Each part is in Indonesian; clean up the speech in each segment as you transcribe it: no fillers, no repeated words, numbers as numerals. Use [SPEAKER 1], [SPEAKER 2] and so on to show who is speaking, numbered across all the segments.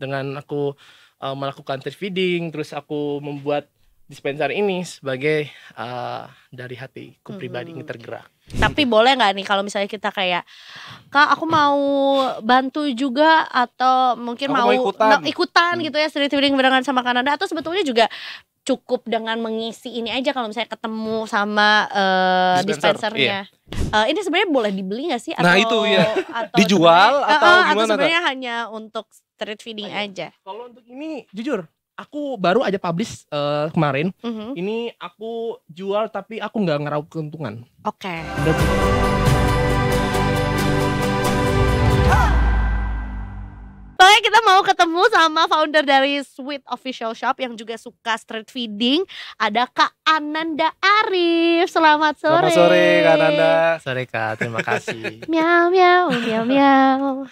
[SPEAKER 1] dengan aku melakukan street feeding, terus aku membuat dispenser ini sebagai dari hatiku pribadi yang tergerak.
[SPEAKER 2] Tapi boleh nggak nih kalau misalnya kita kayak, Kak aku mau bantu juga atau mungkin
[SPEAKER 3] Aku
[SPEAKER 2] mau
[SPEAKER 3] mau ikutan.
[SPEAKER 2] gitu ya street feeding barengan sama Kananda, atau sebetulnya juga cukup dengan mengisi ini aja kalau misalnya ketemu sama dispensernya. Ini sebenarnya boleh dibeli nggak sih?
[SPEAKER 3] Nah,
[SPEAKER 2] atau,
[SPEAKER 3] itu ya.
[SPEAKER 2] atau
[SPEAKER 3] Dijual atau gimana,
[SPEAKER 2] atau sebenarnya hanya untuk street feeding aja?
[SPEAKER 1] Kalau untuk ini jujur, aku baru aja publish kemarin. Ini aku jual tapi aku nggak ngeraup keuntungan.
[SPEAKER 2] Oke. Pokoknya kita mau ketemu sama founder dari Sweet Official Shop yang juga suka street feeding. Ada Kak Ananda Arif. Selamat sore.
[SPEAKER 3] Selamat sore Kak Ananda.
[SPEAKER 1] Sore Kak, terima kasih.
[SPEAKER 2] Miau miau miau miau.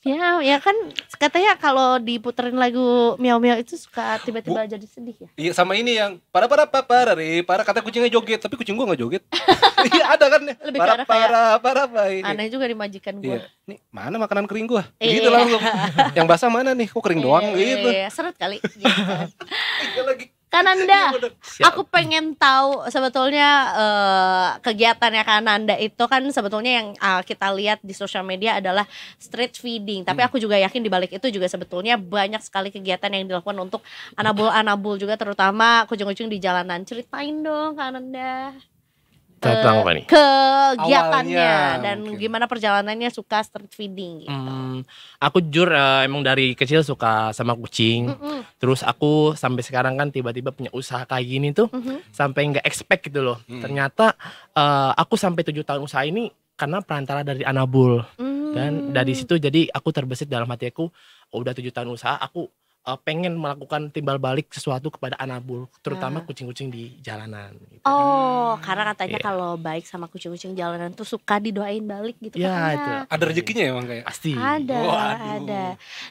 [SPEAKER 2] Miau, ya kan katanya kalau diputerin lagu miau miau itu suka tiba-tiba jadi sedih ya.
[SPEAKER 3] Iya, sama ini yang para kata kucingnya joget, tapi kucing gua nggak joget. Iya ada kan ya.
[SPEAKER 2] Lebih ke arah
[SPEAKER 3] Para ini.
[SPEAKER 2] aneh juga di majikan gua.
[SPEAKER 3] Iya. Nih, mana makanan kering gua?
[SPEAKER 2] Iya.
[SPEAKER 3] Gitu langsung. Yang basah mana nih? Kok kering doang gitu.
[SPEAKER 2] Iya, seret kali gitu.
[SPEAKER 3] Iya lagi.
[SPEAKER 2] Kananda,
[SPEAKER 1] Siap.
[SPEAKER 2] aku pengen tahu sebetulnya kegiatannya Kananda itu kan sebetulnya yang kita lihat di sosial media adalah street feeding. Tapi aku juga yakin di balik itu juga sebetulnya banyak sekali kegiatan yang dilakukan untuk anabul juga, terutama kucing-kucing di jalanan. Ceritain dong Kananda.
[SPEAKER 1] Tentang apa nih?
[SPEAKER 2] Kegiatannya
[SPEAKER 3] Awalnya,
[SPEAKER 2] dan
[SPEAKER 3] mungkin.
[SPEAKER 2] gimana perjalanannya suka street feeding gitu.
[SPEAKER 1] Aku jujur emang dari kecil suka sama kucing. Terus aku sampai sekarang kan tiba-tiba punya usaha kayak gini tuh, sampai nggak expect gitu loh. Ternyata aku sampai 7 tahun usaha ini karena perantara dari Anabul. Dan dari situ jadi aku terbesit dalam hati aku, udah 7 tahun usaha, aku pengen melakukan timbal balik sesuatu kepada Anabul, terutama kucing-kucing di jalanan gitu.
[SPEAKER 2] Oh, karena katanya
[SPEAKER 1] Iya.
[SPEAKER 2] kalau baik sama kucing-kucing jalanan tuh suka didoain balik gitu
[SPEAKER 1] Ya,
[SPEAKER 2] katanya.
[SPEAKER 1] itu.
[SPEAKER 3] Ada rezekinya emang kayak.
[SPEAKER 1] Pasti.
[SPEAKER 2] Ada,
[SPEAKER 3] Waduh.
[SPEAKER 2] ada.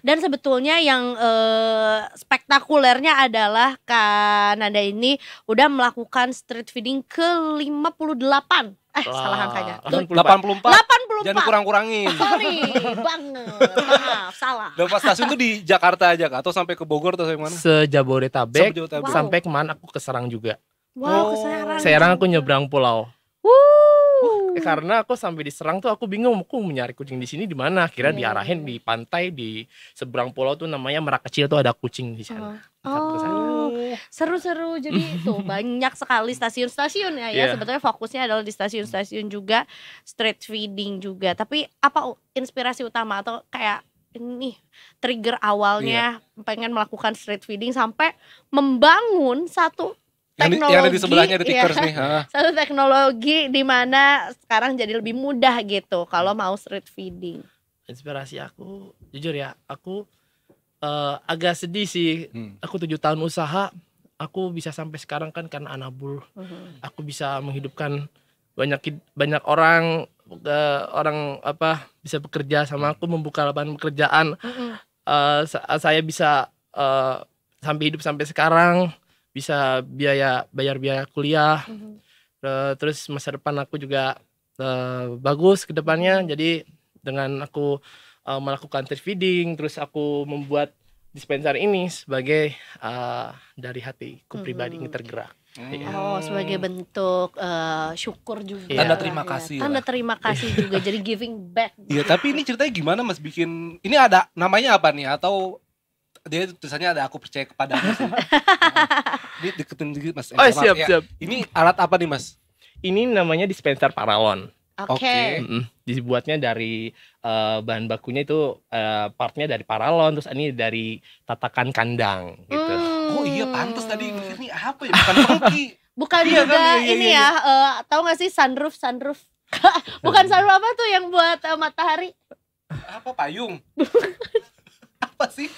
[SPEAKER 2] Dan sebetulnya yang spektakulernya adalah Kananda ini udah melakukan street feeding ke 58. Salah angkanya.
[SPEAKER 3] 84.
[SPEAKER 2] 84.
[SPEAKER 3] Jangan kurang-kurangin.
[SPEAKER 2] Sorry banget. Maaf, salah.
[SPEAKER 3] Dan pas stasiun tuh di Jakarta aja Kak? Atau sampai ke Bogor atau sampai mana?
[SPEAKER 1] Sejabodetabek,
[SPEAKER 3] Sejabodetabek.
[SPEAKER 2] Wow.
[SPEAKER 1] sampai kemana aku ke Serang juga.
[SPEAKER 2] Wow, ke Serang.
[SPEAKER 1] Serang aku nyebrang pulau.
[SPEAKER 2] Wuh.
[SPEAKER 1] Karena aku sampai di Serang tuh aku bingung aku mencari kucing di sini di mana. Kira diarahin di pantai di seberang pulau tuh namanya Merak Kecil tuh ada kucing di sana. Satu ke sana.
[SPEAKER 2] Seru-seru. Jadi tuh banyak sekali stasiun-stasiun ya.
[SPEAKER 1] Iya.
[SPEAKER 2] Sebetulnya fokusnya adalah di stasiun-stasiun juga, street feeding juga. Tapi apa inspirasi utama atau kayak ini trigger awalnya pengen melakukan street feeding sampai membangun satu teknologi
[SPEAKER 3] Yang ada di sebelahnya ada
[SPEAKER 2] ya,
[SPEAKER 3] Tickers nih.
[SPEAKER 2] satu teknologi di mana sekarang jadi lebih mudah gitu kalau mau street feeding.
[SPEAKER 1] Inspirasi aku jujur ya, aku agak sedih sih. Aku 7 tahun usaha, aku bisa sampai sekarang kan karena Anabul. Aku bisa menghidupkan banyak orang bisa bekerja sama aku, membuka lapangan pekerjaan. Saya bisa sampai hidup sampai sekarang, bisa bayar biaya kuliah. Terus masa depan aku juga bagus ke depannya. Jadi dengan aku melakukan street feeding, terus aku membuat dispenser ini sebagai dari hatiku pribadi yang tergerak.
[SPEAKER 2] Oh, sebagai bentuk syukur juga.
[SPEAKER 3] Tanda
[SPEAKER 2] lah
[SPEAKER 3] terima
[SPEAKER 2] ya.
[SPEAKER 3] kasih
[SPEAKER 2] Tanda
[SPEAKER 3] lah.
[SPEAKER 2] terima kasih juga. Jadi giving back.
[SPEAKER 3] Iya, tapi ini ceritanya gimana Mas bikin? Ini ada namanya apa nih? Atau dia tulisannya ada aku percaya kepadamu sih. Ini deketin dikit Mas.
[SPEAKER 1] Oh,
[SPEAKER 3] Maaf,
[SPEAKER 1] siap,
[SPEAKER 3] ya.
[SPEAKER 1] siap.
[SPEAKER 3] Ini alat apa nih Mas?
[SPEAKER 1] Ini namanya dispenser paralon.
[SPEAKER 2] Oke.
[SPEAKER 1] Dibuatnya dari bahan bakunya itu partnya dari paralon, terus ini dari tatakan kandang gitu.
[SPEAKER 3] Oh iya, pantas tadi ini apa ya? Bukan pengki.
[SPEAKER 2] Bukan
[SPEAKER 3] Iya
[SPEAKER 2] juga
[SPEAKER 3] kan, iya,
[SPEAKER 2] ini
[SPEAKER 3] iya.
[SPEAKER 2] ya, tahu gak sih sunroof? Bukan sunroof, apa tuh yang buat matahari?
[SPEAKER 3] Apa payung? Apa sih?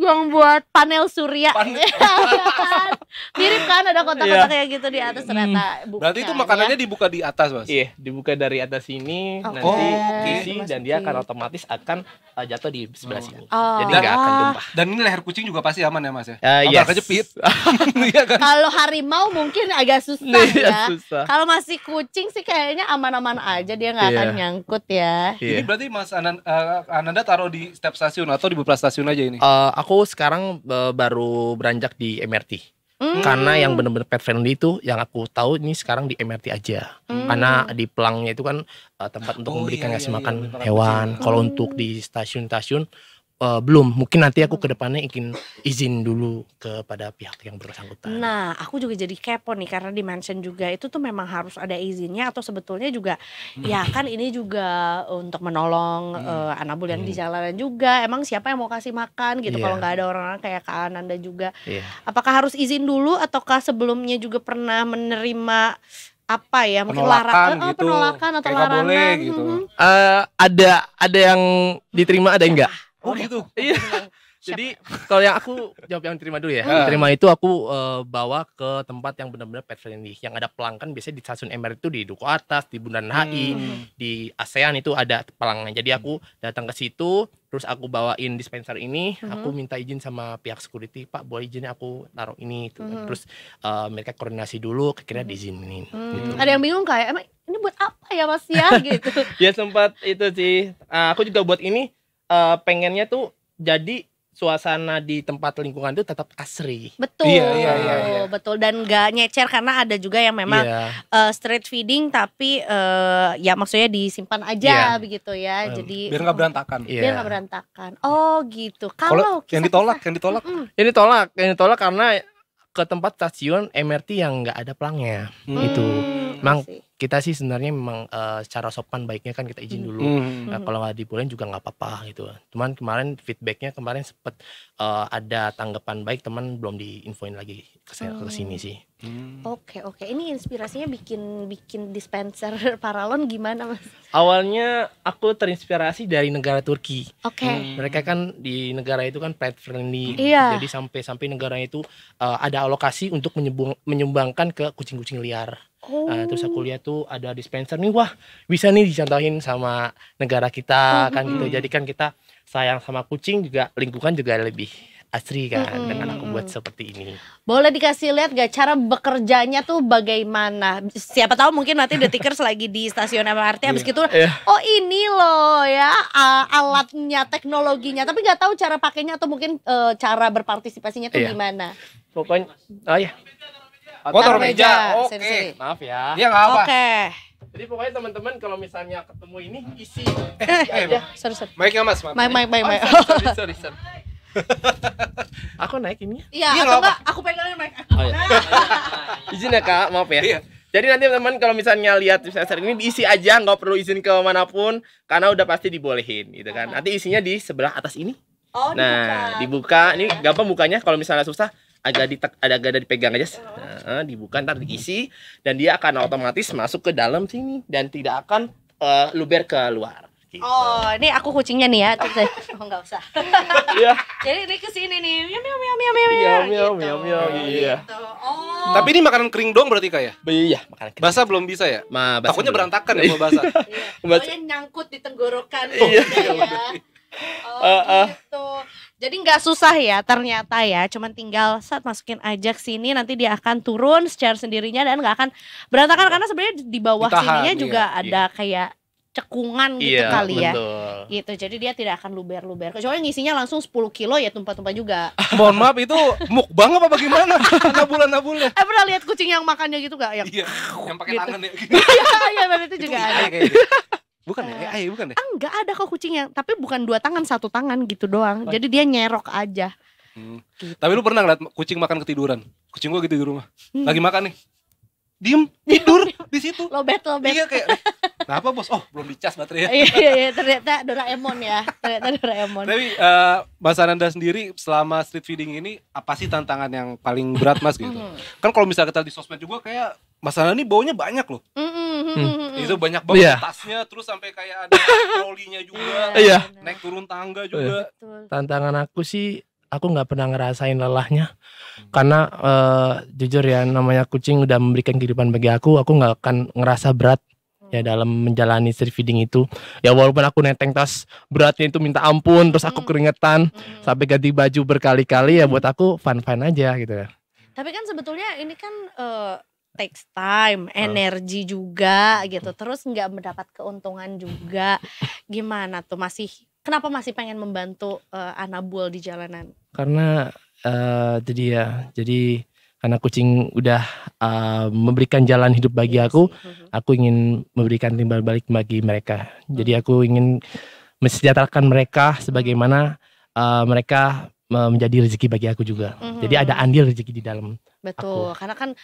[SPEAKER 2] yang buat panel surya.
[SPEAKER 3] Panel.
[SPEAKER 2] Iya kan? Mirip kan ada kotak-kotak kayak gitu di atas ternyata bukan.
[SPEAKER 3] Berarti itu makanannya
[SPEAKER 2] ya.
[SPEAKER 3] dibuka di atas, Mas?
[SPEAKER 1] Iya, dibuka dari atas sini,
[SPEAKER 2] Oke.
[SPEAKER 1] nanti
[SPEAKER 3] Oke.
[SPEAKER 1] isi dan dia akan otomatis akan jatuh di sebelah sini.
[SPEAKER 2] Oh.
[SPEAKER 1] Jadi nggak akan tumpah.
[SPEAKER 3] Dan ini leher kucing juga pasti aman ya, Mas ya?
[SPEAKER 1] Yes.
[SPEAKER 3] Agak kejepit. Iya kan?
[SPEAKER 2] Kalau harimau mungkin agak susah
[SPEAKER 1] Iya,
[SPEAKER 2] ya.
[SPEAKER 1] susah.
[SPEAKER 2] Kalau masih kucing sih kayaknya aman-aman aja, dia nggak akan
[SPEAKER 1] Iya.
[SPEAKER 2] nyangkut ya.
[SPEAKER 3] Ini
[SPEAKER 1] Iya.
[SPEAKER 3] berarti Mas Ananda taruh di setiap stasiun atau di beberapa stasiun aja ini?
[SPEAKER 1] Aku sekarang baru beranjak di MRT. Karena yang benar-benar pet friendly itu yang aku tahu ini sekarang di MRT aja. Karena di pelangnya itu kan tempat untuk
[SPEAKER 3] Oh,
[SPEAKER 1] memberikan
[SPEAKER 3] iya,
[SPEAKER 1] ngasih
[SPEAKER 3] iya,
[SPEAKER 1] makan
[SPEAKER 3] iya,
[SPEAKER 1] hewan.
[SPEAKER 3] kucing.
[SPEAKER 1] Kalau untuk di stasiun-stasiun belum. Mungkin nanti aku ke depannya ingin izin dulu kepada pihak yang bersangkutan.
[SPEAKER 2] Nah, aku juga jadi kepo nih karena di mansion juga itu tuh memang harus ada izinnya atau sebetulnya juga ya kan ini juga untuk menolong Anabul yang di jalanan juga. Emang siapa yang mau kasih makan gitu
[SPEAKER 1] Iya.
[SPEAKER 2] kalau nggak ada orang kayak Kak Ananda juga.
[SPEAKER 1] Iya.
[SPEAKER 2] Apakah harus izin dulu ataukah sebelumnya juga pernah menerima apa ya mungkin
[SPEAKER 3] Penolakan gitu.
[SPEAKER 2] penolakan atau
[SPEAKER 3] Kayak nggak
[SPEAKER 2] larangan
[SPEAKER 3] boleh gitu.
[SPEAKER 1] Ada yang diterima, ada yang enggak.
[SPEAKER 3] Oh gitu.
[SPEAKER 1] Iya. Jadi kalau yang aku jawab yang terima dulu ya. Terima itu aku bawa ke tempat yang benar-benar pet friendly. Yang ada pelanggan biasanya di stasiun MRT itu di Duku Atas, di Bundaran HI, di ASEAN itu ada pelanggan. Jadi aku datang ke situ, terus aku bawain dispenser ini, aku minta izin sama pihak security, Pak boleh izin aku taruh ini. Terus mereka koordinasi dulu, akhirnya diizinin. Gitu.
[SPEAKER 2] Ada yang bingung kayak emang ini buat apa ya Mas ya gitu.
[SPEAKER 1] Ya sempat itu sih. Aku juga buat ini pengennya tuh jadi suasana di tempat lingkungan itu tetap asri.
[SPEAKER 2] Betul,
[SPEAKER 3] Iya.
[SPEAKER 2] betul dan nggak nyecer karena ada juga yang memang
[SPEAKER 1] Iya.
[SPEAKER 2] street feeding tapi ya maksudnya disimpan aja
[SPEAKER 1] Iya.
[SPEAKER 2] begitu ya. Jadi
[SPEAKER 3] Biar nggak berantakan.
[SPEAKER 1] Iya.
[SPEAKER 2] biar nggak berantakan. Oh gitu.
[SPEAKER 3] Kalau yang ditolak,
[SPEAKER 1] Yang ditolak karena ke tempat stasiun MRT yang nggak ada pelangnya. Itu. Memang kita sih sebenarnya memang secara sopan baiknya kan kita izin dulu. Nah, kalau nggak dibolehin juga nggak apa-apa gitu. Cuman kemarin feedbacknya kemarin sempet ada tanggapan baik, teman belum diinfoin lagi ke sini sih.
[SPEAKER 2] Oke. Ini inspirasinya bikin dispenser paralon gimana Mas?
[SPEAKER 1] Awalnya aku terinspirasi dari negara Turki.
[SPEAKER 2] Oke.
[SPEAKER 1] Mereka kan di negara itu kan pet friendly.
[SPEAKER 2] Iya.
[SPEAKER 1] Jadi sampai negara itu ada alokasi untuk menyumbangkan ke kucing-kucing liar. Terus aku lihat tuh ada dispenser nih, wah bisa nih dicontohin sama negara kita kan gitu. Jadi kan kita sayang sama kucing juga, lingkungan juga lebih asri kan dengan aku buat seperti ini.
[SPEAKER 2] Boleh dikasih lihat gak cara bekerjanya tuh bagaimana? Siapa tahu mungkin nanti Detikers lagi di stasiun MRT habis gitu. Oh ini loh ya alatnya, teknologinya. Tapi nggak tahu cara pakainya atau mungkin cara berpartisipasinya tuh gimana?
[SPEAKER 1] Pokoknya ya.
[SPEAKER 3] Taruh meja. Oke.
[SPEAKER 2] Sini.
[SPEAKER 1] Maaf ya.
[SPEAKER 3] Iya nggak apa.
[SPEAKER 2] Oke.
[SPEAKER 1] Jadi pokoknya teman-teman kalau misalnya ketemu ini isi
[SPEAKER 2] Sorry.
[SPEAKER 3] Mic-nya Mas.
[SPEAKER 2] Mic.
[SPEAKER 1] sorry. Aku naik ini.
[SPEAKER 2] Iya,
[SPEAKER 3] Iya,
[SPEAKER 2] atau
[SPEAKER 3] nggak
[SPEAKER 2] enggak aku pegangin mic.
[SPEAKER 1] Oh, iya. Izin ya Kak, maaf ya.
[SPEAKER 3] Iya.
[SPEAKER 1] Jadi nanti teman-teman kalau misalnya lihat dispenser ini diisi aja, nggak perlu izin ke manapun karena udah pasti dibolehin gitu kan. Nanti isinya di sebelah atas ini.
[SPEAKER 2] Oh,
[SPEAKER 1] Nah, dibuka. Ini gampang bukanya, kalau misalnya susah agak dipegang aja. Nah, dibuka ntar diisi dan dia akan otomatis masuk ke dalam sini dan tidak akan luber ke luar. Gitu.
[SPEAKER 2] Oh, ini aku kucingnya nih ya. Oh, enggak usah.
[SPEAKER 1] Iya.
[SPEAKER 2] Jadi ini kesini nih. Miau.
[SPEAKER 1] Miau, iya.
[SPEAKER 2] Gitu. Oh.
[SPEAKER 3] Tapi ini makanan kering dong berarti Kak ya?
[SPEAKER 1] Iya, makanan kering.
[SPEAKER 3] Basah belum bisa ya? Takutnya berantakan ya kalau basah.
[SPEAKER 2] Iya. Pokoknya nyangkut di tenggorokan
[SPEAKER 1] Iya.
[SPEAKER 2] gitu ya. Oh gitu. Jadi nggak susah ya ternyata ya. Cuman tinggal saat masukin aja ke sini nanti dia akan turun secara sendirinya dan nggak akan berantakan karena sebenarnya di bawah
[SPEAKER 3] Ditahan,
[SPEAKER 2] sininya juga
[SPEAKER 3] iya.
[SPEAKER 2] ada kayak cekungan gitu kali ya.
[SPEAKER 1] Betul.
[SPEAKER 2] Gitu. Jadi dia tidak akan luber-luber. Kecuali ngisinya langsung 10 kilo ya tumpah-tumpah juga.
[SPEAKER 3] Mohon maaf itu mukbang apa bagaimana? Nabula-nabula.
[SPEAKER 2] Pernah lihat kucing yang makannya gitu gak? Yang
[SPEAKER 3] Iya, yang pakai
[SPEAKER 2] Gitu.
[SPEAKER 3] tangan ya.
[SPEAKER 2] Iya, itu juga ada.
[SPEAKER 3] AI kayaknya. Bukan ya? AI bukan ya?
[SPEAKER 2] Enggak ada kok kucing yang, tapi bukan 2 tangan, 1 tangan gitu doang. Jadi dia nyerok aja.
[SPEAKER 3] Tapi lu pernah ngeliat kucing makan ketiduran? Kucing gua gitu di rumah. Lagi makan nih. Diem, tidur di situ.
[SPEAKER 2] Lobet.
[SPEAKER 3] Iya kayak, kenapa bos? Oh belum dicas baterai ya.
[SPEAKER 2] Iya, ternyata Doraemon ya. Ternyata Doraemon.
[SPEAKER 3] Tapi Mas Ananda sendiri selama street feeding ini apa sih tantangan yang paling berat Mas gitu? Kan kalau misalnya kita di sosmed juga kayak Mas Ananda ini baunya banyak loh. Itu banyak banget
[SPEAKER 1] Iya.
[SPEAKER 3] tasnya, terus sampai kayak ada trolinya juga.
[SPEAKER 1] Iya.
[SPEAKER 3] Naik turun tangga juga.
[SPEAKER 2] Betul.
[SPEAKER 1] Tantangan aku sih aku nggak pernah ngerasain lelahnya. Karena jujur ya, namanya kucing udah memberikan kehidupan bagi aku nggak akan ngerasa berat ya dalam menjalani street feeding itu. Ya walaupun aku nenteng tas beratnya itu minta ampun, terus aku keringetan sampai ganti baju berkali-kali, ya buat aku fun-fun aja gitu ya.
[SPEAKER 2] Tapi kan sebetulnya ini kan takes time, energi juga gitu. Terus nggak mendapat keuntungan juga. Gimana tuh, kenapa masih pengen membantu Anabul di jalanan?
[SPEAKER 1] Karena jadi karena kucing udah memberikan jalan hidup bagi aku ingin memberikan timbal balik bagi mereka. Jadi aku ingin mensejahterakan mereka sebagaimana mereka menjadi rezeki bagi aku juga. Jadi ada andil rezeki di dalam.
[SPEAKER 2] Betul, karena kan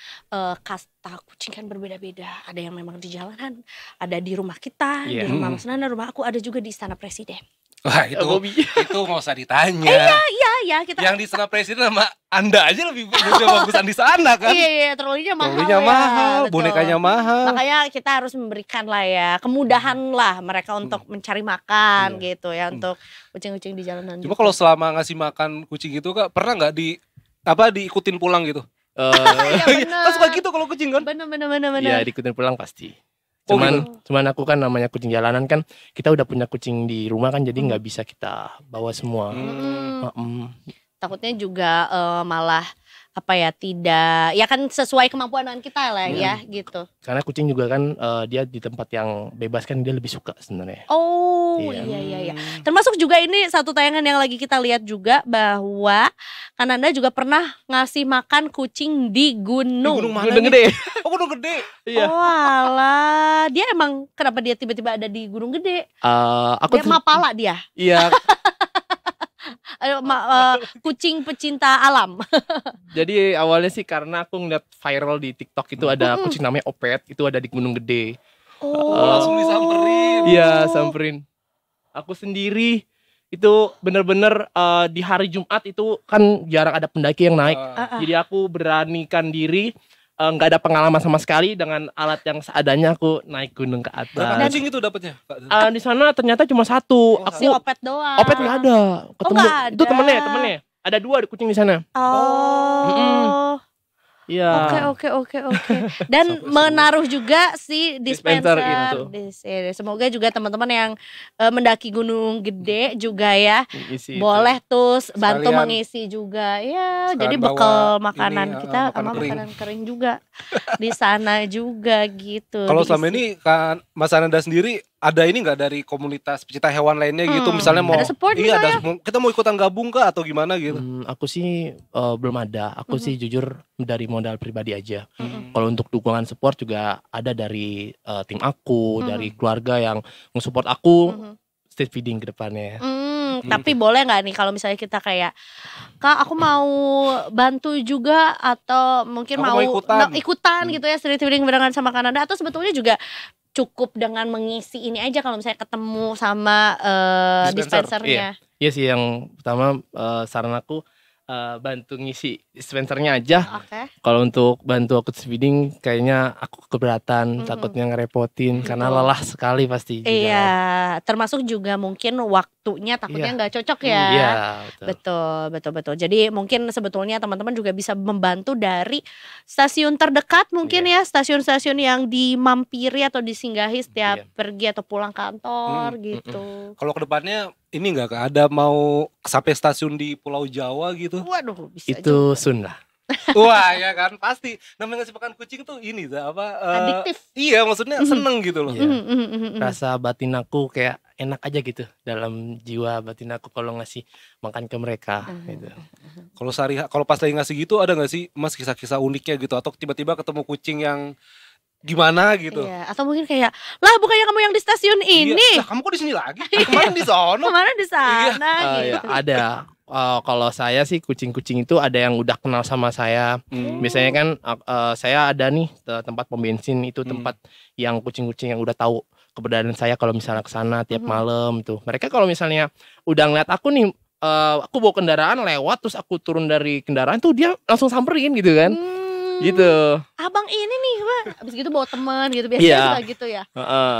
[SPEAKER 2] kasta kucing kan berbeda-beda. Ada yang memang di jalanan, ada di rumah kita, di rumah Mas Nanda, rumah aku, ada juga di Istana Presiden.
[SPEAKER 3] Wah itu nggak usah ditanya.
[SPEAKER 2] Iya kita.
[SPEAKER 3] Yang di Istana Presiden sama Anda aja lebih bagusan di sana kan.
[SPEAKER 2] Iya, trolinya mahal.
[SPEAKER 3] Trolinya mahal, bonekanya mahal.
[SPEAKER 2] Makanya kita harus memberikan lah ya kemudahan lah mereka untuk mencari makan gitu ya, untuk kucing-kucing di jalanan.
[SPEAKER 3] Cuma kalau selama ngasih makan kucing itu Kak, pernah nggak diikutin pulang gitu?
[SPEAKER 2] Iya
[SPEAKER 3] Kan suka gitu kalau kucing kan?
[SPEAKER 2] Bener.
[SPEAKER 1] Iya, diikutin pulang pasti. Cuman aku kan namanya kucing jalanan kan, kita udah punya kucing di rumah kan, jadi nggak bisa kita bawa semua.
[SPEAKER 2] Takutnya juga malah tidak, ya kan sesuai kemampuan kita lah ya gitu.
[SPEAKER 1] Karena kucing juga kan dia di tempat yang bebas kan dia lebih suka sebenarnya.
[SPEAKER 2] Oh iya. Termasuk juga ini satu tayangan yang lagi kita lihat juga, bahwa Kananda juga pernah ngasih makan kucing di gunung.
[SPEAKER 3] Gunung mana?
[SPEAKER 1] Gunung gede.
[SPEAKER 3] Oh gunung gede.
[SPEAKER 1] Iya.
[SPEAKER 2] Oh alah, dia emang kenapa dia tiba-tiba ada di gunung gede?
[SPEAKER 1] Aku
[SPEAKER 2] Dia mapala dia.
[SPEAKER 1] Iya.
[SPEAKER 2] Kucing pecinta alam.
[SPEAKER 1] Jadi awalnya sih karena aku ngeliat viral di TikTok itu ada kucing namanya Opet, itu ada di Gunung Gede.
[SPEAKER 3] Langsung disamperin.
[SPEAKER 1] Iya, samperin. Aku sendiri itu bener-bener di hari Jumat itu kan jarang ada pendaki yang naik. Jadi aku beranikan diri, nggak ada pengalaman sama sekali, dengan alat yang seadanya aku naik gunung ke atas.
[SPEAKER 3] Berapa kucing itu dapatnya?
[SPEAKER 1] Di sana ternyata cuma satu.
[SPEAKER 2] Si Opet doang.
[SPEAKER 1] Opet nggak ada. Ketemu
[SPEAKER 2] nggak ada.
[SPEAKER 1] itu temennya. Ada 2 kucing di sana. Iya.
[SPEAKER 2] Oke. Dan menaruh juga si dispenser
[SPEAKER 1] gitu.
[SPEAKER 2] di sini. Semoga juga teman-teman yang mendaki Gunung Gede juga ya, boleh tuh bantu mengisi juga ya. Jadi bekal makanan kita sama makanan kering juga di sana juga gitu.
[SPEAKER 3] Kalau selama ini kan Mas Ananda sendiri ada ini nggak dari komunitas pecinta hewan lainnya gitu, misalnya mau
[SPEAKER 2] ada support
[SPEAKER 3] kita mau ikutan gabung kah atau gimana gitu?
[SPEAKER 1] Aku sih belum ada. Aku sih jujur dari modal pribadi aja. Kalau untuk dukungan support juga ada dari tim aku, dari keluarga yang nge-support aku street feeding ke depannya.
[SPEAKER 2] Tapi boleh nggak nih kalau misalnya kita kayak, Kak aku mau bantu juga, atau mungkin mau ikutan gitu ya street feeding barengan sama Kananda, atau sebetulnya juga cukup dengan mengisi ini aja kalau misalnya ketemu sama dispensernya?
[SPEAKER 1] Iya sih, yang pertama saran aku bantu ngisi dispensernya aja. Kalau untuk bantu aku feeding kayaknya aku keberatan, takutnya ngerepotin karena lelah sekali pasti.
[SPEAKER 2] Iya, termasuk juga mungkin waktunya takutnya nggak cocok ya.
[SPEAKER 1] Iya,
[SPEAKER 2] betul. Jadi mungkin sebetulnya teman-teman juga bisa membantu dari stasiun terdekat mungkin ya, stasiun-stasiun yang dimampiri atau disinggahi setiap pergi atau pulang kantor gitu.
[SPEAKER 3] Kalau kedepannya ini nggak ada mau sampai stasiun di Pulau Jawa gitu?
[SPEAKER 2] Waduh, bisa
[SPEAKER 1] itu sun lah.
[SPEAKER 3] Wah ya kan, pasti namanya ngasih makan kucing tuh ini
[SPEAKER 2] adiktif.
[SPEAKER 3] Iya, maksudnya seneng gitu loh.
[SPEAKER 1] Rasa batin aku kayak enak aja gitu, dalam jiwa batin aku kalau ngasih makan ke mereka gitu.
[SPEAKER 3] Kalau pas lagi ngasih gitu, ada nggak sih Mas kisah-kisah uniknya gitu, atau tiba-tiba ketemu kucing yang gimana gitu?
[SPEAKER 2] Iya, atau mungkin kayak, lah bukannya kamu yang di stasiun ini?
[SPEAKER 3] Iya, kamu kok di sini lagi? Kemarin di sono.
[SPEAKER 2] Kemarin di sana gitu.
[SPEAKER 1] Ya, ada. Kalau saya sih kucing-kucing itu ada yang udah kenal sama saya. Misalnya kan saya ada nih tempat pom bensin, itu tempat yang kucing-kucing yang udah tahu keberadaan saya kalau misalnya ke sana tiap malam tuh. Mereka kalau misalnya udah ngeliat aku nih, aku bawa kendaraan lewat terus aku turun dari kendaraan tuh dia langsung samperin gitu kan. Gitu.
[SPEAKER 2] Abang ini nih, Pak. Abis gitu bawa teman gitu. Biasanya
[SPEAKER 1] Iya.
[SPEAKER 2] suka gitu ya.
[SPEAKER 1] Heeh.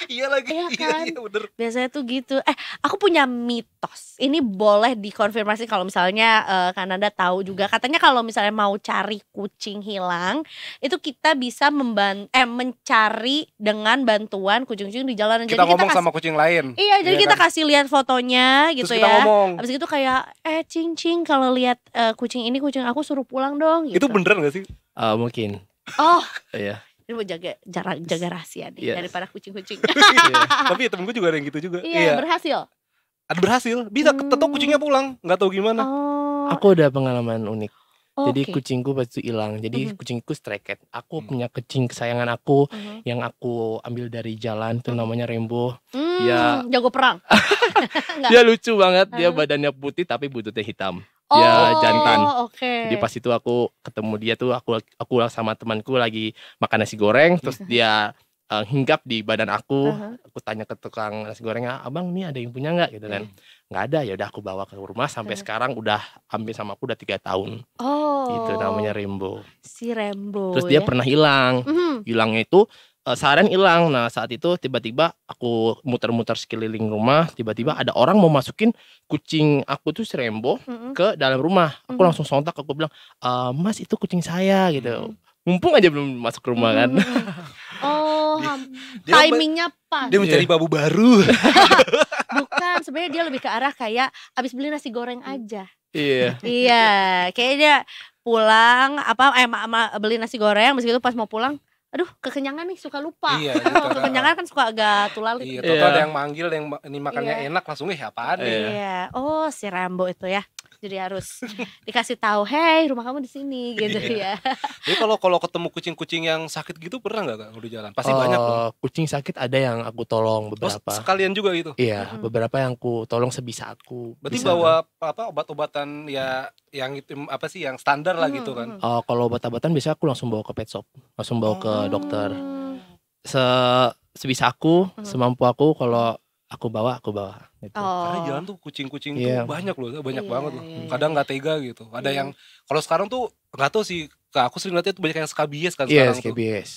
[SPEAKER 3] Iya lagi.
[SPEAKER 2] Iya kan?
[SPEAKER 3] Iya bener.
[SPEAKER 2] Biasanya tuh gitu. Aku punya mitos. Ini boleh dikonfirmasi kalau misalnya Kananda tahu juga. Katanya kalau misalnya mau cari kucing hilang, itu kita bisa mencari dengan bantuan kucing-kucing di jalanan.
[SPEAKER 3] Kita
[SPEAKER 2] Jadi
[SPEAKER 3] ngomong sama kucing lain.
[SPEAKER 2] Iya, jadi kita kasih lihat fotonya gitu
[SPEAKER 3] Terus kita
[SPEAKER 2] ya.
[SPEAKER 3] ngomong.
[SPEAKER 2] Abis itu kayak cing kalau lihat kucing ini kucing aku suruh pulang dong gitu.
[SPEAKER 3] Itu beneran gak sih?
[SPEAKER 1] Mungkin.
[SPEAKER 2] Oh,
[SPEAKER 1] Iya.
[SPEAKER 2] ini mau jaga rahasia nih
[SPEAKER 1] Yes.
[SPEAKER 2] daripada kucing-kucing.
[SPEAKER 3] Tapi ya temen gue juga ada yang gitu juga.
[SPEAKER 2] Iya, berhasil.
[SPEAKER 3] Ada berhasil. Bisa tetap kucingnya pulang. Gak tahu gimana.
[SPEAKER 2] Oh.
[SPEAKER 1] Aku ada pengalaman unik. Jadi
[SPEAKER 2] oke.
[SPEAKER 1] kucingku pas itu hilang. Jadi kucingku stray cat. Aku punya kucing kesayangan aku yang aku ambil dari jalan tuh namanya Rembo. Ya.
[SPEAKER 2] Jago perang. Enggak.
[SPEAKER 1] Dia lucu banget. Dia badannya putih tapi buntutnya hitam. Dia jantan.
[SPEAKER 2] Oke.
[SPEAKER 1] Jadi pas itu aku ketemu dia tuh aku sama temanku lagi makan nasi goreng terus dia hinggap di badan aku. Aku tanya ke tukang nasi gorengnya, "Abang, ini ada yang punya nggak?" gitu kan. Nggak ada, ya udah aku bawa ke rumah sampai sekarang udah hampir sama aku udah 3 tahun.
[SPEAKER 2] Oh.
[SPEAKER 1] Itu namanya Rembo.
[SPEAKER 2] Si Rembo.
[SPEAKER 1] Terus dia pernah hilang. Hilangnya itu seharian hilang. Nah, saat itu tiba-tiba aku muter-muter sekeliling rumah, tiba-tiba ada orang mau masukin kucing aku tuh si Rembo ke dalam rumah. Aku langsung sontak, aku bilang, "Mas, itu kucing saya," gitu. Mumpung aja belum masuk rumah kan.
[SPEAKER 2] Oh,
[SPEAKER 3] dia
[SPEAKER 2] timingnya pas.
[SPEAKER 3] Dia mencari babu baru.
[SPEAKER 2] Bukan, sebenarnya dia lebih ke arah kayak abis beli nasi goreng aja.
[SPEAKER 1] Iya.
[SPEAKER 2] Iya, kayaknya dia pulang beli nasi goreng, abis itu pas mau pulang, aduh kekenyangan nih, suka lupa.
[SPEAKER 3] Iya,
[SPEAKER 2] Kalau
[SPEAKER 3] gitu.
[SPEAKER 2] kekenyangan kan suka agak tulalit.
[SPEAKER 3] Iya,
[SPEAKER 2] gitu.
[SPEAKER 3] total ada yang manggil, ada yang ini makannya enak langsung apaan nih.
[SPEAKER 2] Iya. Oh, si Rambo itu ya. Jadi harus dikasih tahu, "Hey, rumah kamu di sini," gitu ya.
[SPEAKER 3] Jadi kalau ketemu kucing-kucing yang sakit gitu pernah nggak Kak kalau di jalan? Pasti banyak loh.
[SPEAKER 1] Kucing sakit ada yang aku tolong
[SPEAKER 3] Oh,
[SPEAKER 1] beberapa.
[SPEAKER 3] sekalian juga gitu.
[SPEAKER 1] Iya, beberapa yang aku tolong sebisa aku.
[SPEAKER 3] Berarti
[SPEAKER 1] Bisa.
[SPEAKER 3] bawa obat-obatan ya yang itu yang standar lah gitu kan.
[SPEAKER 1] Kalau obat-obatan biasanya aku langsung bawa ke pet shop, langsung bawa ke dokter. Sebisa aku, semampu aku, kalau aku bawa gitu.
[SPEAKER 3] Karena jalan tuh kucing-kucing
[SPEAKER 1] Iya.
[SPEAKER 3] tuh banyak loh, banyak
[SPEAKER 2] Iya,
[SPEAKER 3] banget loh.
[SPEAKER 2] iya,
[SPEAKER 3] Kadang nggak tega gitu. Ada yang kalau sekarang tuh nggak tahu sih, Kak, aku sering lihatnya tuh banyak yang skabies kan
[SPEAKER 1] Iya,
[SPEAKER 3] sekarang tuh.
[SPEAKER 1] SKBS.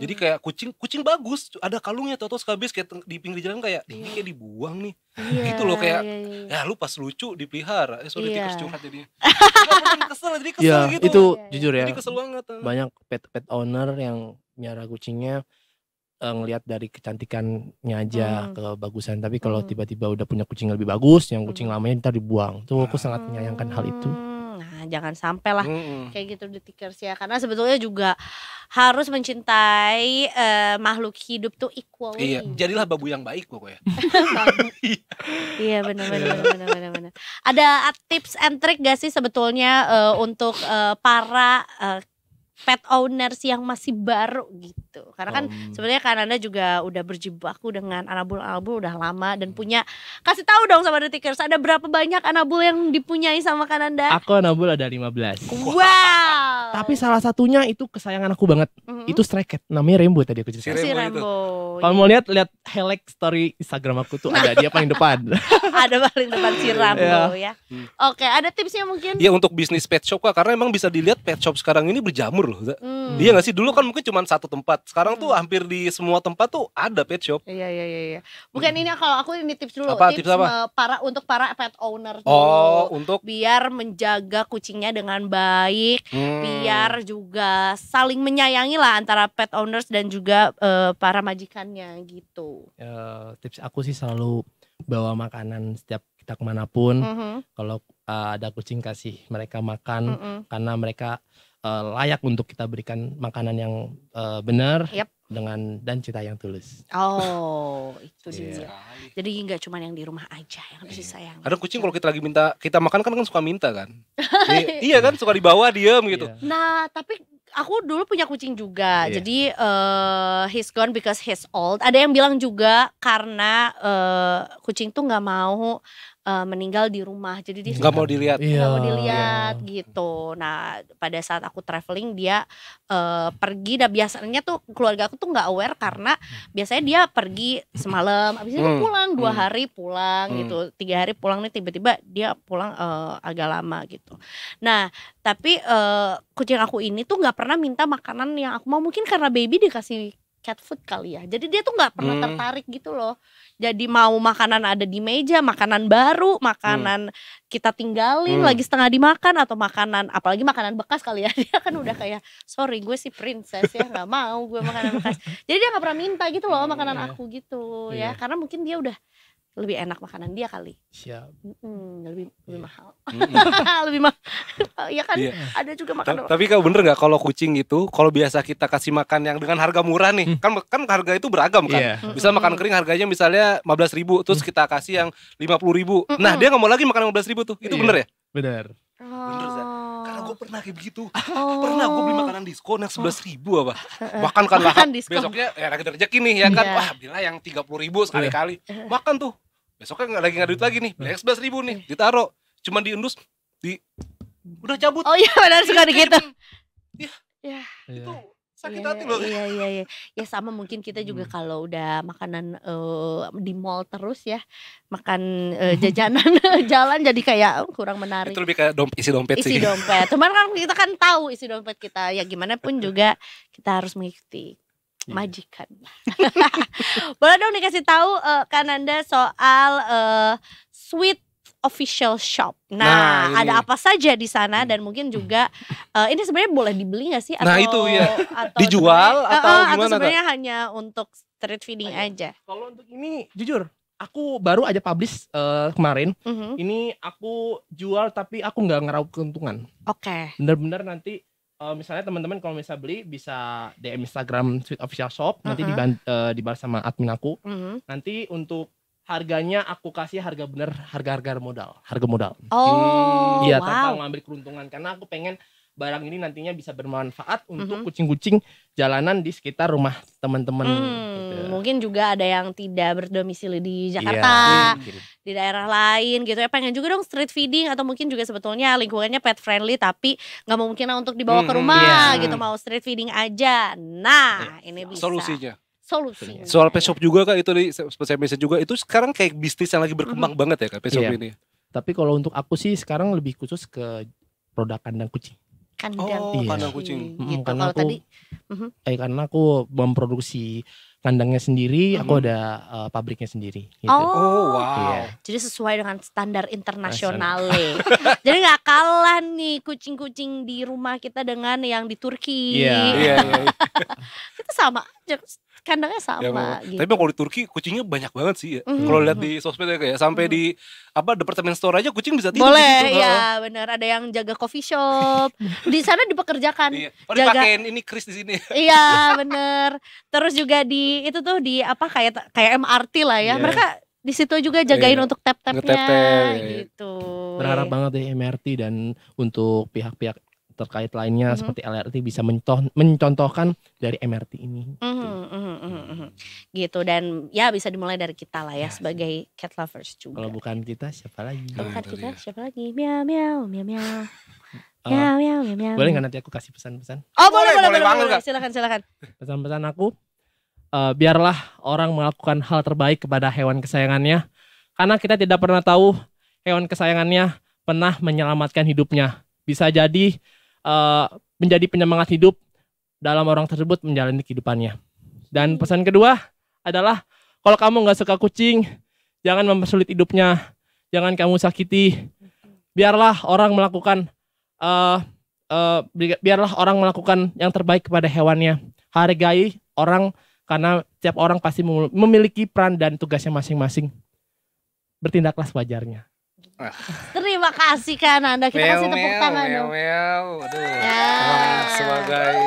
[SPEAKER 3] Jadi kayak kucing bagus, ada kalungnya, tau skabies kayak di pinggir jalan kayak ini kayak dibuang nih. Gitu loh kayak ya lu pas lucu dipelihara. Sorry
[SPEAKER 2] Iya.
[SPEAKER 3] tikus curhat jadinya. Jadi kesel
[SPEAKER 1] Iya,
[SPEAKER 3] gitu.
[SPEAKER 1] itu jujur ya.
[SPEAKER 3] Jadi kesel banget.
[SPEAKER 1] Banyak pet owner yang miara kucingnya ngelihat dari kecantikannya aja, kebagusan. Tapi kalau tiba-tiba udah punya kucing yang lebih bagus, yang kucing lamanya ntar dibuang. Tuh aku sangat menyayangkan hal itu.
[SPEAKER 2] Nah, jangan sampai lah kayak gitu di Tikers ya. Karena sebetulnya juga harus mencintai makhluk hidup tuh equally.
[SPEAKER 3] Iya, jadilah babu yang baik pokoknya.
[SPEAKER 2] Iya, benar. Ada tips and trick gak sih sebetulnya untuk para pet owners yang masih baru gitu? Karena kan sebenarnya Kananda juga udah berjibaku dengan anabul udah lama dan punya. Kasih tahu dong sama The Tikers, ada berapa banyak anabul yang dipunyai sama Kananda?
[SPEAKER 1] Aku anabul ada 15.
[SPEAKER 2] Wow.
[SPEAKER 1] Tapi salah satunya itu kesayangan aku banget. Itu stray cat, namanya Rembo tadi aku cerita.
[SPEAKER 2] si
[SPEAKER 3] Rembo itu.
[SPEAKER 2] Rambo.
[SPEAKER 1] Kalau mau lihat highlight story Instagram aku tuh ada dia paling depan.
[SPEAKER 2] Ada paling depan si Rambo ya. Oke, ada tipsnya mungkin?
[SPEAKER 3] Iya, untuk bisnis pet shop Kak, karena emang bisa dilihat pet shop sekarang ini berjamur loh. Iya nggak sih, dulu kan mungkin cuma satu tempat, sekarang tuh hampir di semua tempat tuh ada pet shop.
[SPEAKER 2] Iya. Bukan ini, kalau aku ini tips dulu.
[SPEAKER 3] Apa, tips apa?
[SPEAKER 2] Untuk para pet owner
[SPEAKER 3] Oh,
[SPEAKER 2] dulu.
[SPEAKER 3] untuk
[SPEAKER 2] Biar menjaga kucingnya dengan baik, biar juga saling menyayangi lah antara pet owners dan juga para majikannya gitu.
[SPEAKER 1] Tips aku sih selalu bawa makanan setiap kita kemanapun. Kalau ada kucing, kasih mereka makan, karena mereka layak untuk kita berikan makanan yang benar.
[SPEAKER 2] Yap.
[SPEAKER 1] Dan cinta yang tulus.
[SPEAKER 2] Oh, itu dia.
[SPEAKER 1] Iya.
[SPEAKER 2] Jadi nggak cuma yang di rumah aja yang harus disayang.
[SPEAKER 3] Kadang kucing kalau kita lagi minta kita makan kan suka minta kan. Iya kan, suka dibawa diam gitu.
[SPEAKER 1] Iya.
[SPEAKER 2] Nah, tapi aku dulu punya kucing juga.
[SPEAKER 1] Iya.
[SPEAKER 2] Jadi he's gone because he's old. Ada yang bilang juga karena kucing tuh nggak mau meninggal di rumah. Jadi dia
[SPEAKER 3] Nggak mau dilihat.
[SPEAKER 2] nggak mau dilihat gitu. Nah pada saat aku traveling dia pergi, dan biasanya tuh keluarga aku tuh nggak aware karena biasanya dia pergi semalam, abis itu pulang 2 hari pulang gitu, 3 hari pulang, nih tiba-tiba dia pulang agak lama gitu. Nah tapi kucing aku ini tuh nggak pernah minta makanan yang aku mau, mungkin karena baby dikasih cat food kali ya. Jadi dia tuh nggak pernah tertarik gitu loh. Jadi mau makanan ada di meja, makanan baru, makanan kita tinggalin lagi setengah dimakan, atau makanan apalagi makanan bekas kali ya. Dia kan udah kayak sorry gue si princess ya, nggak mau gue makanan bekas. Jadi dia nggak pernah minta gitu loh makanan aku gitu ya. Karena mungkin dia udah lebih enak makanan dia kali.
[SPEAKER 1] Siap.
[SPEAKER 2] Lebih mahal. Lebih mahal. Ya kan ada juga makanan.
[SPEAKER 3] Tapi kau bener nggak kalau kucing itu kalau biasa kita kasih makan yang dengan harga murah nih, kan harga itu beragam kan. Bisa makan kering harganya misalnya 15.000, terus kita kasih yang 50.000. Nah dia nggak mau lagi makan 15.000 tuh, itu bener ya?
[SPEAKER 1] Bener.
[SPEAKER 3] Bener Zak. Karena gue pernah kayak begitu. Pernah gue beli makanan diskon yang 11.000 apa. Makan kan lahap. Besoknya ya lagi rezeki nih ya kan. Wah bila yang 30.000 sekali-kali. Makan tuh. Besoknya nggak duit lagi nih. Beli yang 11.000 nih. Ditaruh. Cuman diendus. Udah cabut.
[SPEAKER 2] Oh iya benar sekali gitu.
[SPEAKER 3] Iya. Itu sakit hati loh.
[SPEAKER 2] Iya. Ya sama mungkin kita juga kalau udah makanan di mall terus ya, makan jajanan jalan jadi kayak kurang menarik.
[SPEAKER 3] Itu lebih kayak isi dompet sih.
[SPEAKER 2] Isi dompet. Cuman kan kita kan tahu isi dompet kita. Ya gimana pun juga kita harus mengikuti majikan. Boleh dong dikasih tahu Kananda soal Sweet Official Shop. Nah ada apa saja di sana, dan mungkin juga ini sebenarnya boleh dibeli nggak sih? Atau,
[SPEAKER 3] nah itu ya. Dijual atau gimana?
[SPEAKER 2] Atau sebenarnya hanya untuk street feeding aja?
[SPEAKER 1] Kalau untuk ini jujur, aku baru aja publish kemarin. Ini aku jual tapi aku nggak ngeraup keuntungan.
[SPEAKER 2] Oke.
[SPEAKER 1] Bener-bener nanti misalnya teman-teman kalau bisa beli bisa DM Instagram Sweet Official Shop, nanti dibalas sama admin aku. Nanti untuk harganya aku kasih harga bener, harga modal.
[SPEAKER 2] Oh,
[SPEAKER 1] iya, tanpa ngambil keuntungan, karena aku pengen barang ini nantinya bisa bermanfaat untuk kucing-kucing jalanan di sekitar rumah teman-teman. Gitu.
[SPEAKER 2] Mungkin juga ada yang tidak berdomisili di Jakarta, di daerah lain gitu ya, pengen juga dong street feeding, atau mungkin juga sebetulnya lingkungannya pet friendly tapi nggak memungkinkan untuk dibawa ke rumah gitu, mau street feeding aja. Nah ini bisa
[SPEAKER 3] solusinya.
[SPEAKER 2] Soal
[SPEAKER 3] pet shop juga Kak, itu di saya bisa juga, itu sekarang kayak bisnis yang lagi berkembang banget ya Kak, pet shop ini.
[SPEAKER 1] Tapi kalau untuk aku sih sekarang lebih khusus ke produk kandang kucing.
[SPEAKER 3] Kandang kucing.
[SPEAKER 2] Gitu.
[SPEAKER 1] Karena
[SPEAKER 2] kalau
[SPEAKER 1] aku,
[SPEAKER 2] tadi
[SPEAKER 1] karena aku memproduksi kandangnya sendiri, aku ada pabriknya sendiri. Gitu.
[SPEAKER 3] Wow.
[SPEAKER 2] Jadi sesuai dengan standar internasional. Jadi nggak kalah nih kucing-kucing di rumah kita dengan yang di Turki.
[SPEAKER 3] Iya.
[SPEAKER 2] Itu sama aja, kandangnya sama. Gitu.
[SPEAKER 3] Tapi kalau di Turki kucingnya banyak banget sih ya. Kalau lihat di sosmed ya kayak sampai di departemen store aja kucing bisa tidur.
[SPEAKER 2] Boleh, ya benar, ada yang jaga coffee shop. Di sana dipekerjakan.
[SPEAKER 3] Dipakein ini kris di sini.
[SPEAKER 2] Iya, bener. Terus juga di itu tuh di kayak MRT lah ya. Mereka di situ juga jagain untuk tap-tapnya gitu.
[SPEAKER 1] Berharap banget deh MRT dan untuk pihak-pihak terkait lainnya seperti LRT bisa mencontohkan dari MRT ini. Gitu, dan ya bisa dimulai dari kita lah ya sebagai cat lovers juga. Kalau bukan kita siapa lagi?
[SPEAKER 2] Miau miau miau miau. Miau.
[SPEAKER 1] Boleh nggak nanti aku kasih pesan-pesan?
[SPEAKER 2] Oh boleh. Silakan.
[SPEAKER 1] Pesan-pesan aku, biarlah orang melakukan hal terbaik kepada hewan kesayangannya, karena kita tidak pernah tahu hewan kesayangannya pernah menyelamatkan hidupnya. Bisa jadi menjadi penyemangat hidup dalam orang tersebut menjalani kehidupannya. Dan pesan kedua adalah, kalau kamu nggak suka kucing, jangan mempersulit hidupnya, jangan kamu sakiti. Biarlah orang melakukan yang terbaik kepada hewannya. Hargai orang, karena setiap orang pasti memiliki peran dan tugasnya masing-masing. Bertindaklah sewajarnya.
[SPEAKER 2] Terima kasih Kananda, kita kasih tepuk tangan dong.
[SPEAKER 3] Sebagai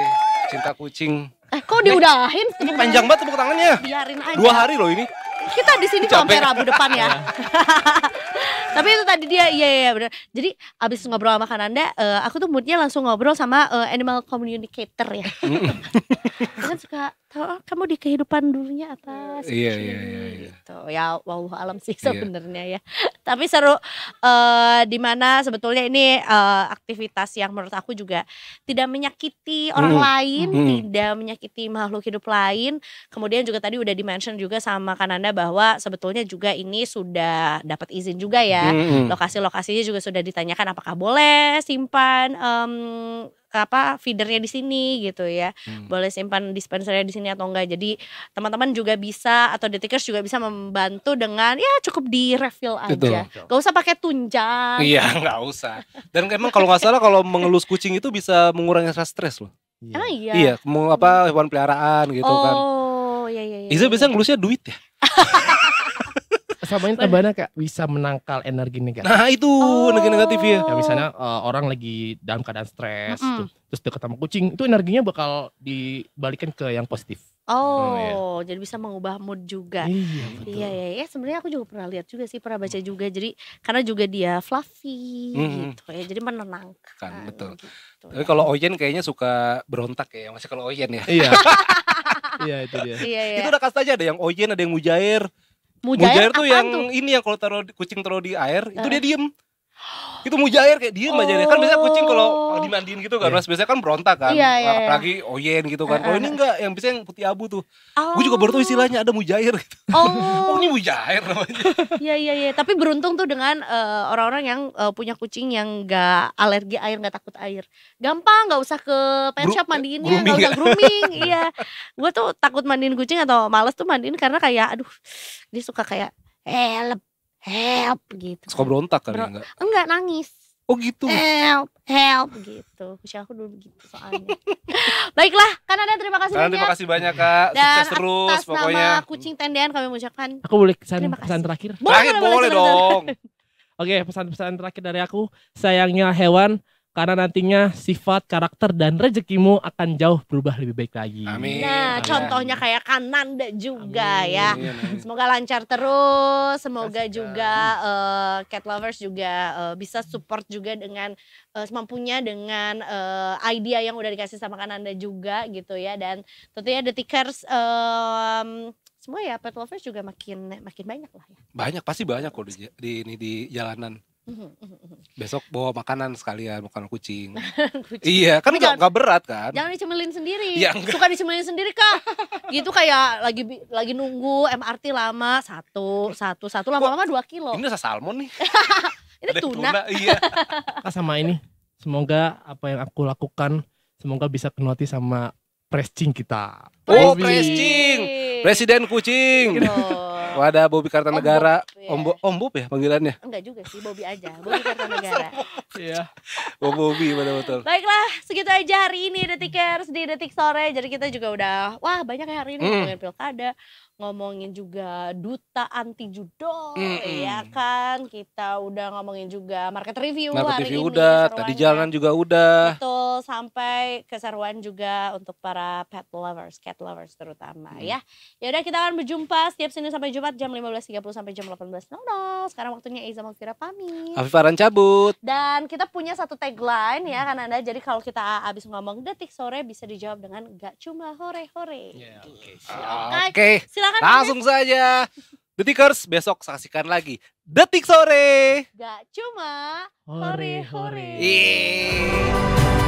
[SPEAKER 3] cinta kucing.
[SPEAKER 2] Kok diudahin?
[SPEAKER 3] Ini panjang banget tepuk tangannya.
[SPEAKER 2] Biarin aja.
[SPEAKER 3] 2 hari loh ini.
[SPEAKER 2] Kita di sini sampai Rabu depan ya. Tapi itu tadi dia, iya benar. Jadi abis ngobrol sama Kananda, aku tuh moodnya langsung ngobrol sama animal communicator ya. Kan suka tahu kamu di kehidupan dunia atas.
[SPEAKER 3] Iya.
[SPEAKER 2] Gitu. Ya wallahu alam sih sebenarnya ya. Tapi seru dimana sebetulnya ini aktivitas yang menurut aku juga tidak menyakiti orang lain, tidak menyakiti makhluk hidup lain. Kemudian juga tadi udah di-mention juga sama Kananda bahwa sebetulnya juga ini sudah dapat izin juga ya. Lokasi-lokasinya juga sudah ditanyakan apakah boleh simpan feedernya di sini gitu ya. Boleh simpan dispensernya di sini atau enggak. Jadi teman-teman juga bisa atau detikers juga bisa membantu dengan ya cukup di refill aja. Gak usah pakai tunjang.
[SPEAKER 3] Iya, gak usah. Dan emang kalau nggak salah kalau mengelus kucing itu bisa mengurangi rasa stres loh.
[SPEAKER 2] Emang iya.
[SPEAKER 3] Iya, mau hewan peliharaan gitu kan.
[SPEAKER 2] Oh, iya.
[SPEAKER 3] Iza biasanya ngelusnya duit ya.
[SPEAKER 1] Sama ini tambahnya kayak bisa menangkal energi negatif.
[SPEAKER 3] Nah itu energi negatif ya.
[SPEAKER 1] Ya misalnya orang lagi dalam keadaan stres terus deket sama kucing, itu energinya bakal dibalikin ke yang positif.
[SPEAKER 2] Jadi bisa mengubah mood juga. Iya. Sebenarnya aku juga pernah lihat juga sih, pernah baca juga. Jadi karena juga dia fluffy gitu ya, jadi menenangkan.
[SPEAKER 3] Betul.
[SPEAKER 2] Gitu,
[SPEAKER 3] tapi kalau Oyen kayaknya suka berontak ya, masih kalau Oyen ya.
[SPEAKER 1] Iya. Iya itu dia.
[SPEAKER 2] Iya.
[SPEAKER 3] Itu udah kasta aja, ada yang Oyen, ada yang Mujair.
[SPEAKER 2] Mujair
[SPEAKER 3] tuh yang ini yang kalau kucing taruh di air itu dia diem. Itu Mujair kayak diem aja deh. Kan biasanya kucing kalau dimandiin gitu kan, biasanya kan berontak kan. Apalagi Oyen gitu kan. Kalau ini enggak, yang biasanya yang putih abu tuh. Gue juga baru tahu istilahnya ada Mujair gitu. Oh ini Mujair namanya.
[SPEAKER 2] Iya. Tapi beruntung tuh dengan orang-orang yang punya kucing yang gak alergi air, gak takut air. Gampang, gak usah ke pet shop mandiinnya, gak usah grooming. Iya. Gue tuh takut mandiin kucing atau males tuh mandiin karena kayak aduh, dia suka kayak help gitu.
[SPEAKER 3] Suka berontak kali enggak?
[SPEAKER 2] Enggak, nangis.
[SPEAKER 3] Oh gitu.
[SPEAKER 2] Help gitu. Kucing aku dulu gitu soalnya. Baiklah, Kananda terima kasih banyak.
[SPEAKER 3] Terima kasih banyak Kak. Sukses terus
[SPEAKER 2] atas
[SPEAKER 3] pokoknya.
[SPEAKER 2] Nama kucing tendean kami mengucapkan.
[SPEAKER 1] Aku boleh pesan terakhir?
[SPEAKER 3] Boleh dong.
[SPEAKER 1] Oke, pesan-pesan terakhir dari aku. Sayangnya hewan, karena nantinya sifat, karakter, dan rezekimu akan jauh berubah lebih baik lagi.
[SPEAKER 3] Amin.
[SPEAKER 2] Nah, contohnya kayak Kananda juga ya.
[SPEAKER 3] Amin.
[SPEAKER 2] Semoga lancar terus. Semoga juga cat lovers juga bisa support juga dengan semampunya dengan idea yang udah dikasih sama Kananda juga gitu ya. Dan tentunya detikers semua ya pet lovers juga makin banyak lah ya.
[SPEAKER 3] Banyak, pasti banyak kok di jalanan. Besok bawa makanan sekalian, makanan kucing. Iya, kan nggak berat kan?
[SPEAKER 2] Jangan dicemilin sendiri.
[SPEAKER 3] Ya,
[SPEAKER 2] suka dicemilin sendiri Kak. Gitu kayak lagi nunggu MRT lama satu lama-lama 2 kilo.
[SPEAKER 3] Ini rasa salmon nih.
[SPEAKER 2] Ini tuna.
[SPEAKER 3] Iya.
[SPEAKER 1] Sama ini, semoga apa yang aku lakukan semoga bisa kenotis sama Prescing kita.
[SPEAKER 3] Prescing, Presiden Kucing. Ada Bobby Kartanegara, Om Bob ya panggilannya?
[SPEAKER 2] Enggak juga sih, Bobby aja, Bobby Kartanegara.
[SPEAKER 1] Iya.
[SPEAKER 3] Bobby betul.
[SPEAKER 2] Baiklah, segitu aja hari ini Detikers di Detik Sore. Jadi kita juga udah banyak ya hari ini ngomongin pilkada, ngomongin juga duta anti judol, ya kan. Kita udah ngomongin juga market review hari ini.
[SPEAKER 3] Udah, tadi jalan juga udah.
[SPEAKER 2] Betul, sampai keseruan juga untuk para pet lovers, cat lovers terutama ya. Ya udah, kita akan berjumpa setiap Senin sampai Jumat jam 15.30 sampai jam 18.00. Sekarang waktunya Eiza Mafira pamit.
[SPEAKER 3] Afifaran cabut.
[SPEAKER 2] Dan kita punya satu tagline ya kan Anda. Jadi kalau kita habis ngomong Detik Sore bisa dijawab dengan gak cuma hore-hore. Oke. Silakan.
[SPEAKER 3] Langsung saja. Detikers, besok saksikan lagi Detik Sore.
[SPEAKER 2] Gak cuma hore-hore.
[SPEAKER 3] Yeay.